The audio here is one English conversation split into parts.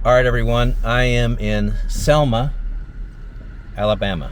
All right, everyone, I am in Selma, Alabama.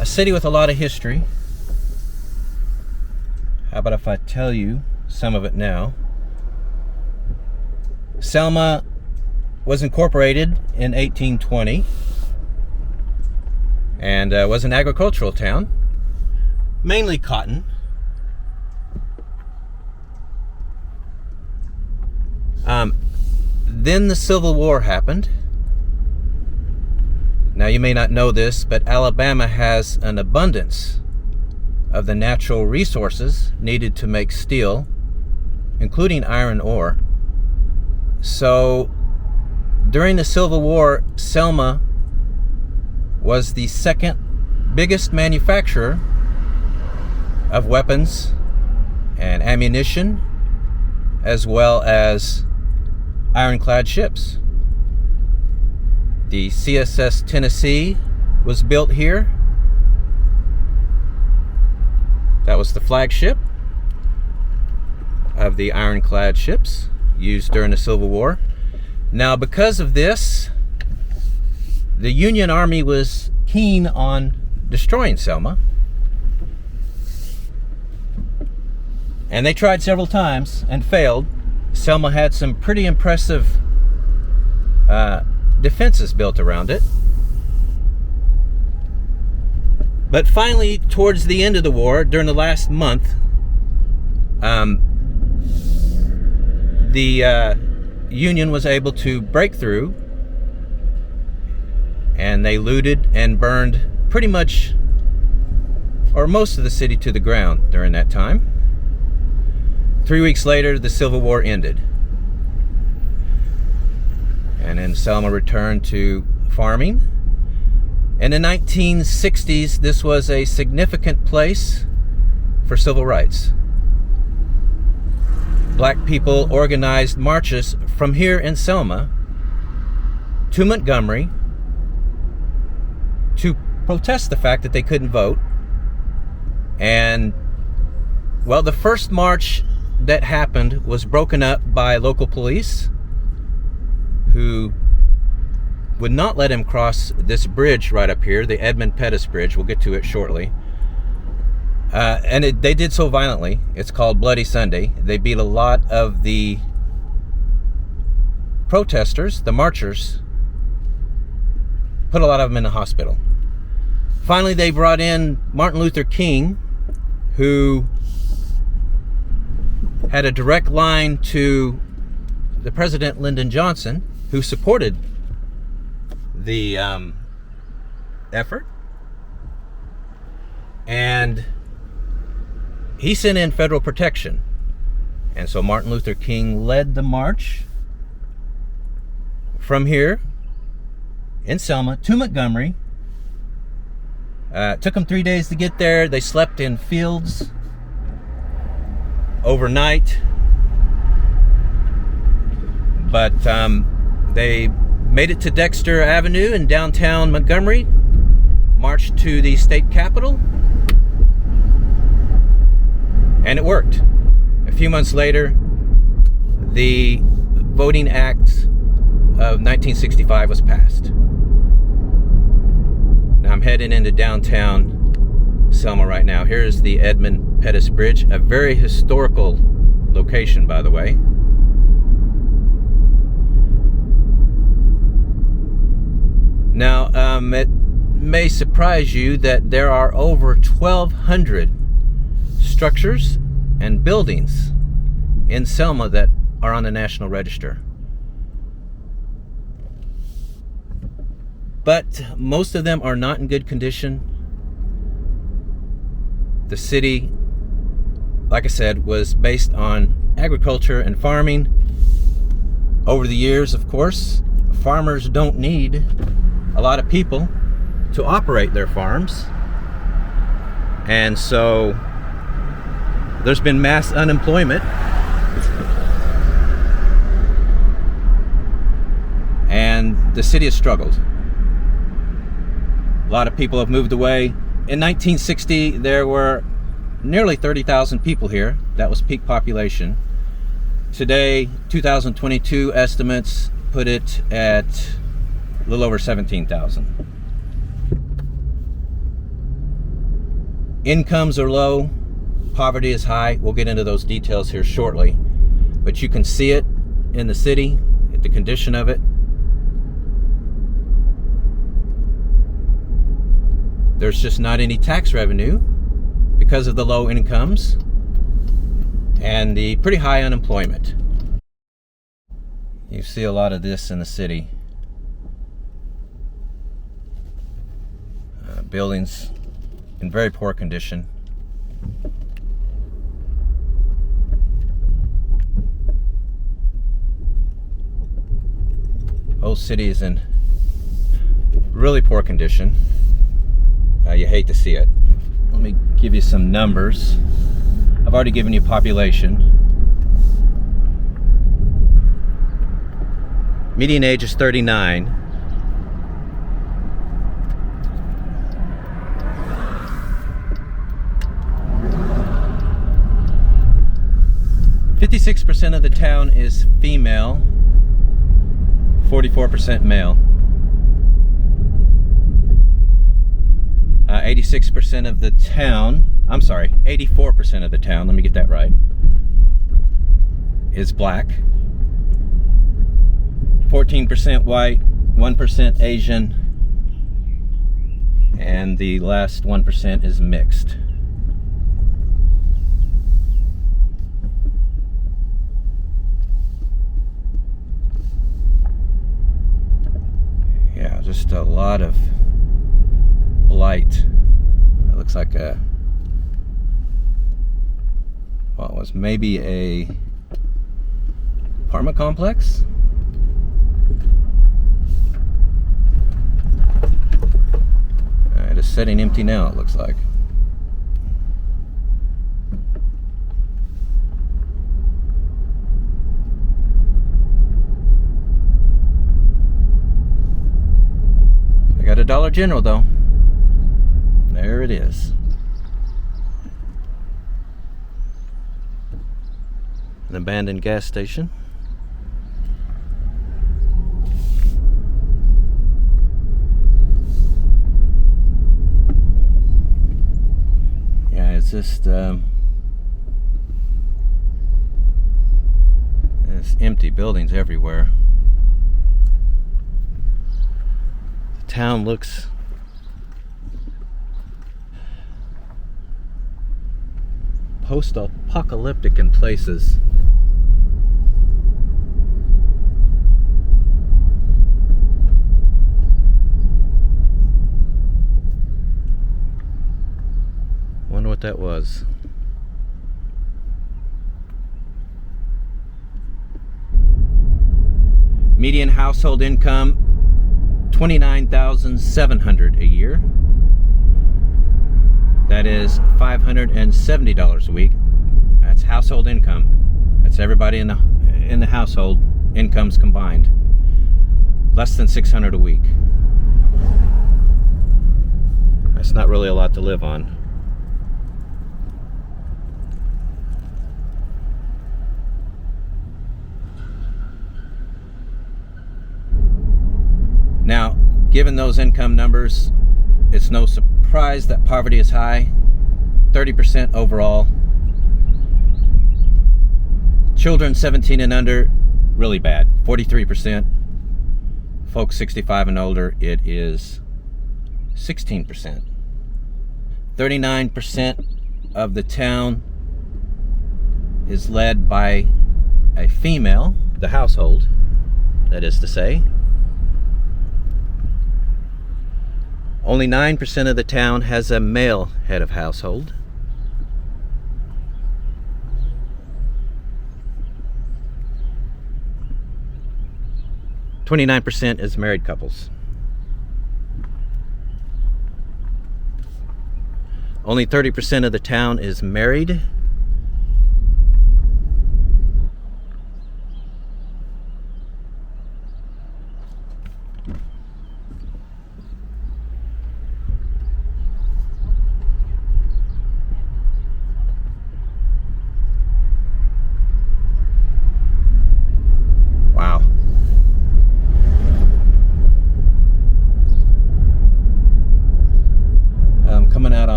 A city with a lot of history. How about if I tell you some of it now? Selma was incorporated in 1820 and was an agricultural town, mainly cotton. Then the Civil War happened. Now, you may not know this, but Alabama has an abundance of the natural resources needed to make steel, including iron ore. So, during the Civil War, Selma was the second biggest manufacturer of weapons and ammunition, as well as ironclad ships. The CSS Tennessee was built here. That was the flagship of the ironclad ships used during the Civil War. Now, because of this, the Union Army was keen on destroying Selma. And they tried several times and failed. Selma had some pretty impressive defenses built around it. But finally, towards the end of the war, during the last month, the Union was able to break through, and they looted and burned pretty much, or most of the city to the ground during that time. 3 weeks later, the Civil War ended. And then Selma returned to farming. In the 1960s, this was a significant place for civil rights. Black people organized marches from here in Selma to Montgomery to protest the fact that they couldn't vote. And, well, the first march that happened was broken up by local police who would not let him cross this bridge right up here, the Edmund Pettus Bridge. We'll get to it shortly. And they did so violently. It's called Bloody Sunday. They beat a lot of the protesters, the marchers, put a lot of them in the hospital. Finally, they brought in Martin Luther King, who had a direct line to the President Lyndon Johnson, who supported the effort. And he sent in federal protection. And so Martin Luther King led the march from here in Selma to Montgomery. It took them 3 days to get there. They slept in fields overnight, but they made it to Dexter Avenue in downtown Montgomery, marched to the state capitol, and it worked. A few months later, the Voting Act of 1965 was passed. Now I'm heading into downtown Selma right now. Here's the Edmund Pettus Bridge, a very historical location, by the way. Now, it may surprise you that there are over 1,200 structures and buildings in Selma that are on the National Register. But most of them are not in good condition. The city, like I said, was based on agriculture and farming. Over the years, of course, farmers don't need a lot of people to operate their farms. And so there's been mass unemployment. And the city has struggled. A lot of people have moved away. In 1960, there were nearly 30,000 people here. That was peak population. Today, 2022 estimates put it at a little over 17,000. Incomes are low, poverty is high. We'll get into those details here shortly, but you can see it in the city, the condition of it. There's just not any tax revenue because of the low incomes and the pretty high unemployment. You see a lot of this in the city. Buildings in very poor condition. Whole city is in really poor condition. You hate to see it. Let me give you some numbers. I've already given you population. Median age is 39. %56% of the town is female, 44% male. 86% of the town, 84% of the town, let me get that right, is black. 14% white, 1% Asian, and the last 1% is mixed. Yeah, just a lot of blight. It looks like it was maybe a apartment complex. It is sitting empty now, it looks like. I got a Dollar General though. There it is. An abandoned gas station. Yeah, it's just there's empty buildings everywhere. The town looks post-apocalyptic in places. Wonder what that was. Median household income $29,700 a year. That is $570 a week. That's household income. That's everybody in the household incomes combined. Less than $600 a week. That's not really a lot to live on. Now, given those income numbers, it's no surprise that poverty is high, 30% overall. Children 17 and under, really bad, 43%. Folks 65 and older, it is 16%. 39% of the town is led by a female, the household, that is to say. Only 9% of the town has a male head of household. %29% is married couples. Only 30% of the town is married.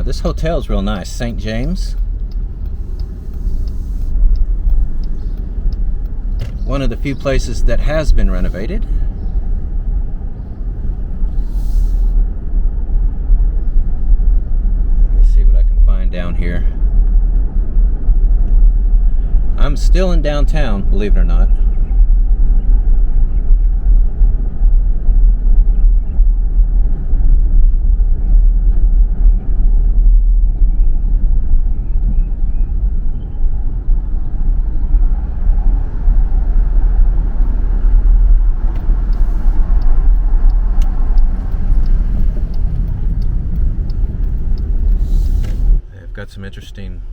This hotel is real nice, St. James. One of the few places that has been renovated. Let me see what I can find down here. I'm still in downtown, believe it or not. They've got some interesting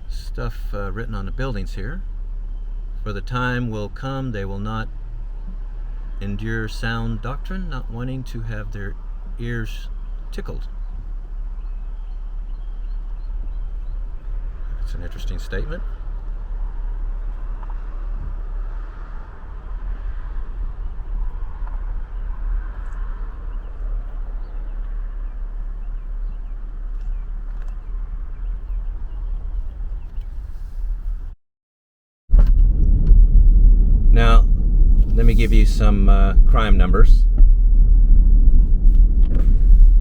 stuff written on the buildings here. For the time will come they will not endure sound doctrine, not wanting to have their ears tickled. It's an interesting statement. Now, let me give you some crime numbers.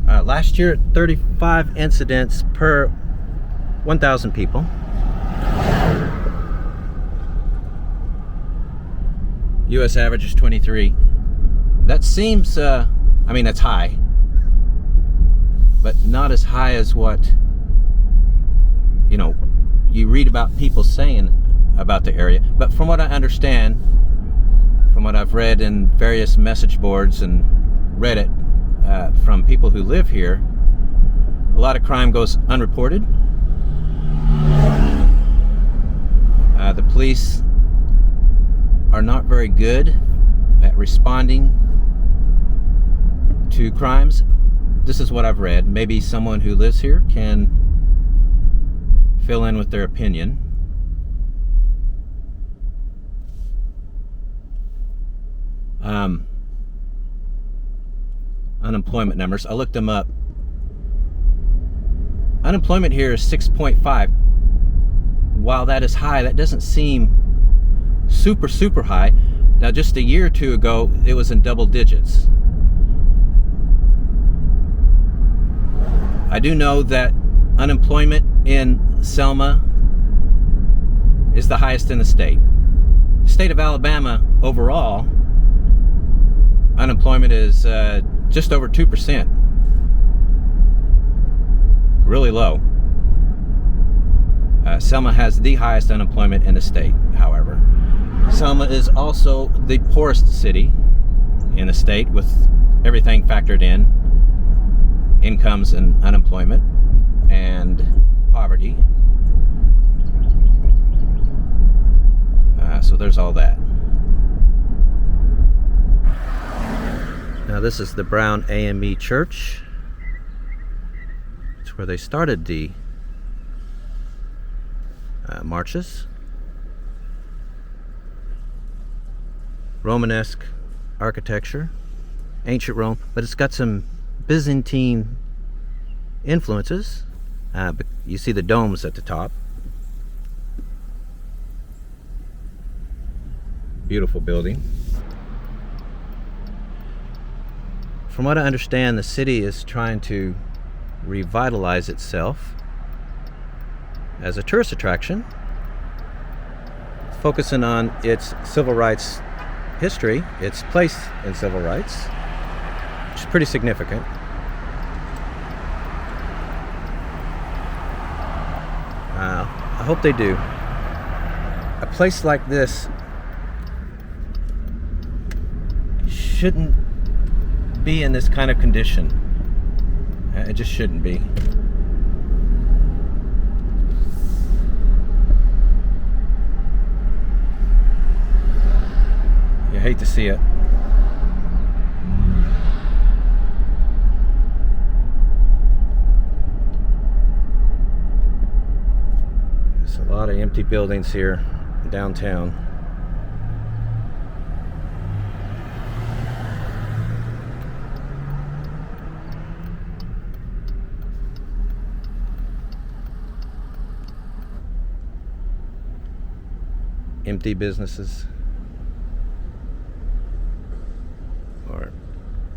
Last year, 35 incidents per 1,000 people. U.S. average is 23. That seems, I mean, that's high, but not as high as what, you know, you read about people saying about the area. But from what I understand, from what I've read in various message boards and Reddit from people who live here, a lot of crime goes unreported. The police are not very good at responding to crimes. This is what I've read. Maybe someone who lives here can fill in with their opinion. Unemployment numbers. I looked them up. Unemployment here is 6.5. While that is high, that doesn't seem super high. Now, just a year or two ago, it was in double digits. I do know that unemployment in Selma is the highest in the state. The state of Alabama overall, unemployment is just over 2%. Really low. Selma has the highest unemployment in the state, however. Selma is also the poorest city in the state, with everything factored in: incomes and unemployment and poverty. So there's all that. Now this is the Brown AME Church. It's where they started the marches. Romanesque architecture, ancient Rome, but it's got some Byzantine influences. But you see the domes at the top. Beautiful building. From what I understand, the city is trying to revitalize itself as a tourist attraction, focusing on its civil rights history, its place in civil rights, which is pretty significant. I hope they do. A place like this shouldn't be in this kind of condition. It just shouldn't be. You hate to see it. There's a lot of empty buildings here downtown. empty businesses, or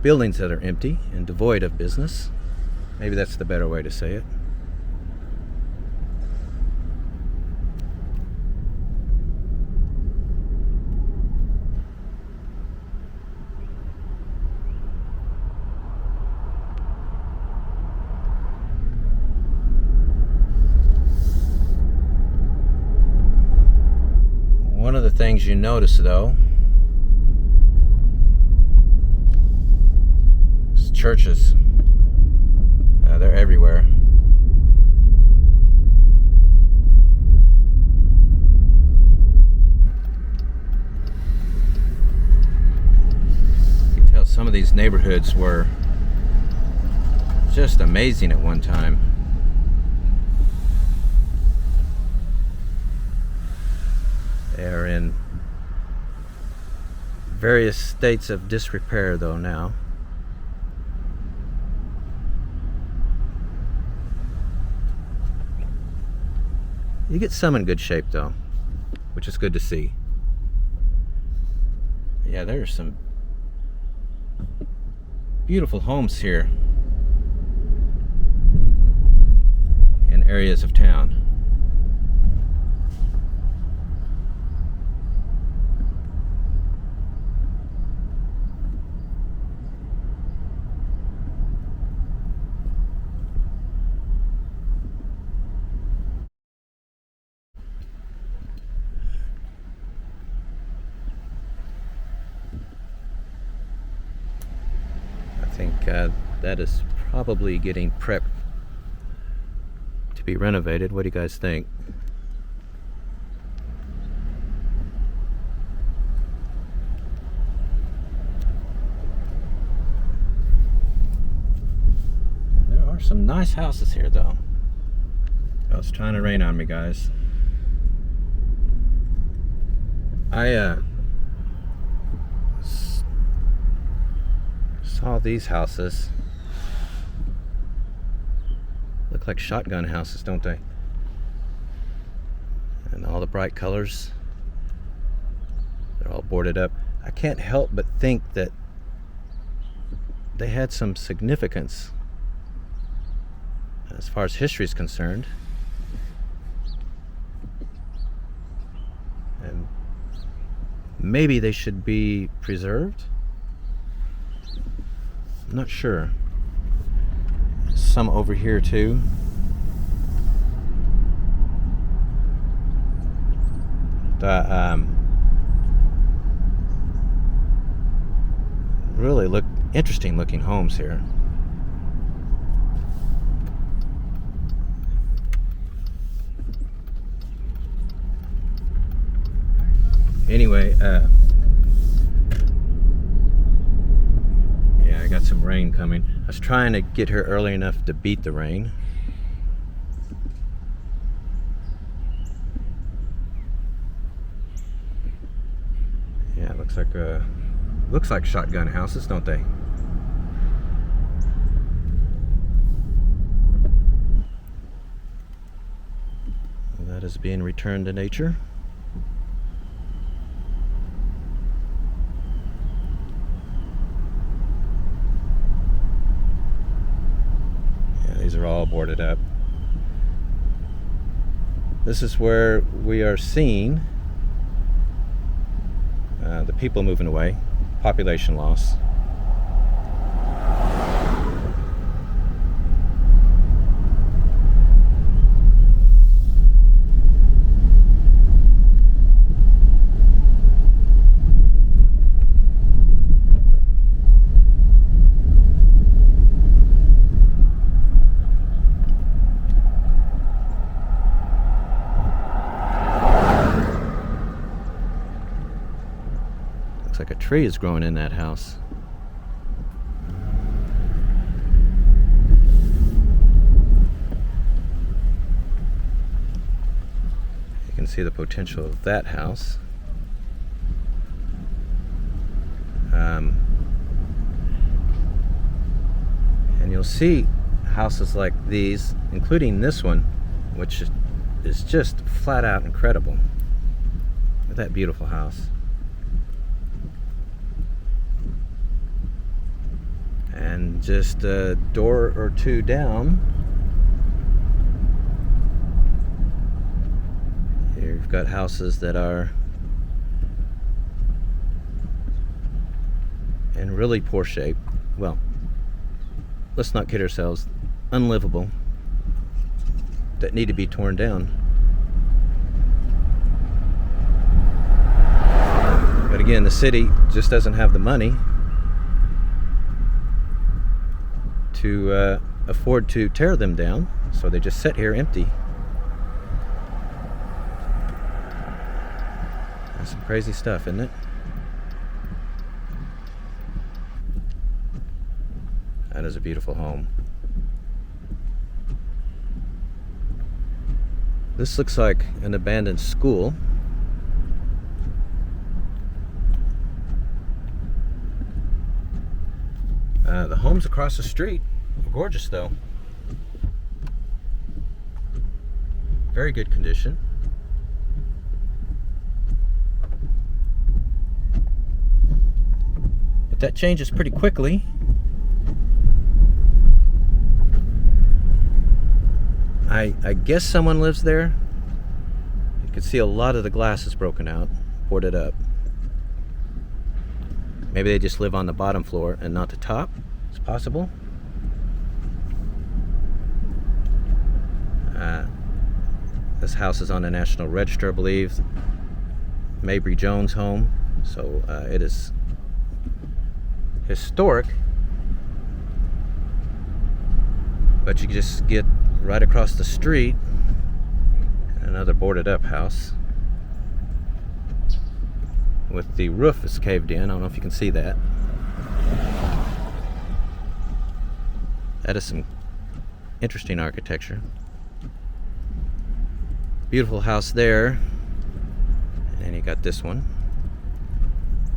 buildings that are empty and devoid of business. Maybe that's the better way to say it. One of the things you notice, though, is churches. They're everywhere. You can tell some of these neighborhoods were just amazing at one time. They are in various states of disrepair, though, now. You get some in good shape, though, which is good to see. Yeah, there are some beautiful homes here in areas of town. I think that is probably getting prepped to be renovated. What do you guys think? There are some nice houses here, though. Oh, it's trying to rain on me, guys. I saw these houses. Look like shotgun houses, don't they? And all the bright colors. They're all boarded up. I can't help but think that they had some significance as far as history is concerned. And maybe they should be preserved. I'm not sure. Some over here too. Really look interesting looking homes here. Anyway, yeah, I got some rain coming. I was trying to get here early enough to beat the rain. Yeah, it looks like shotgun houses, don't they? Well, that is being returned to nature. These are all boarded up. This is where we are seeing the people moving away, population loss. Looks like a tree is growing in that house. You can see the potential of that house. And you'll see houses like these, including this one, which is just flat out incredible. at that beautiful house. And just a door or two down, here you've got houses that are in really poor shape. Well, let's not kid ourselves, unlivable, that need to be torn down. But again, the city just doesn't have the money to afford to tear them down, so they just sit here empty. That's some crazy stuff, isn't it? That is a beautiful home. This looks like an abandoned school. The homes across the street are gorgeous, though. Very good condition. But that changes pretty quickly. I guess someone lives there. You can see a lot of the glass is broken out, boarded up. Maybe they just live on the bottom floor and not the top. It's possible. This house is on the National Register, I believe. Mabry Jones' home. So it is historic. But you can just get right across the street, another boarded up house with the roof is caved in. I don't know if you can see that. That is some interesting architecture. Beautiful house there. And you got this one,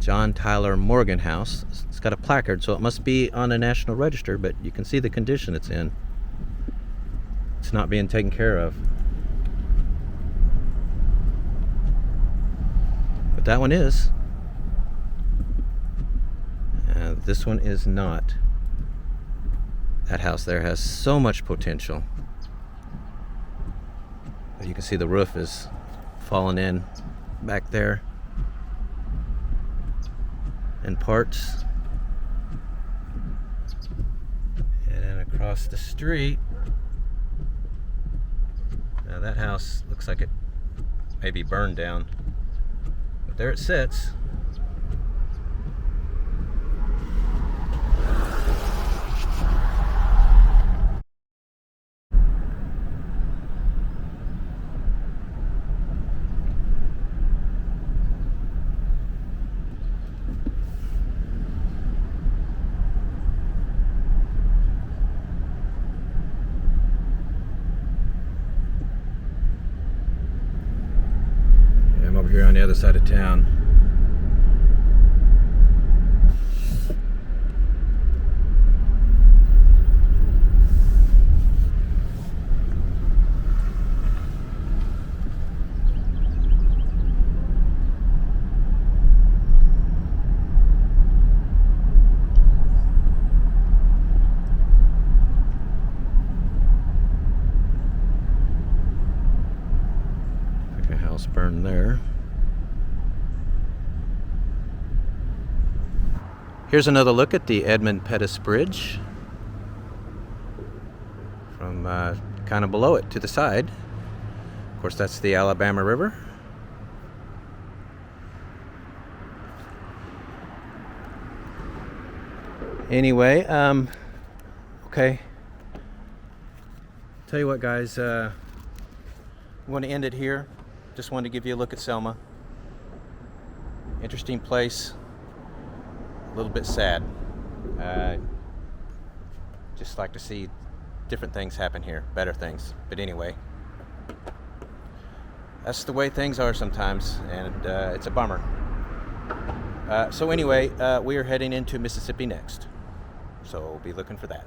John Tyler Morgan House. It's got a placard, so it must be on a National Register, but you can see the condition it's in. It's not being taken care of. But that one is. This one is not. That house there has so much potential. You can see the roof is falling in back there in parts. And then across the street, now that house looks like it may be burned down, but there it sits. Over here on the other side of town. Like a house burned there. Here's another look at the Edmund Pettus Bridge from kind of below it to the side. Of course, that's the Alabama River. Anyway, okay. Tell you what, guys, I want to end it here. Just wanted to give you a look at Selma. Interesting place. A little bit sad. Just like to see different things happen here, better things. But anyway, that's the way things are sometimes, and it's a bummer. So anyway, we are heading into Mississippi next, so be looking for that.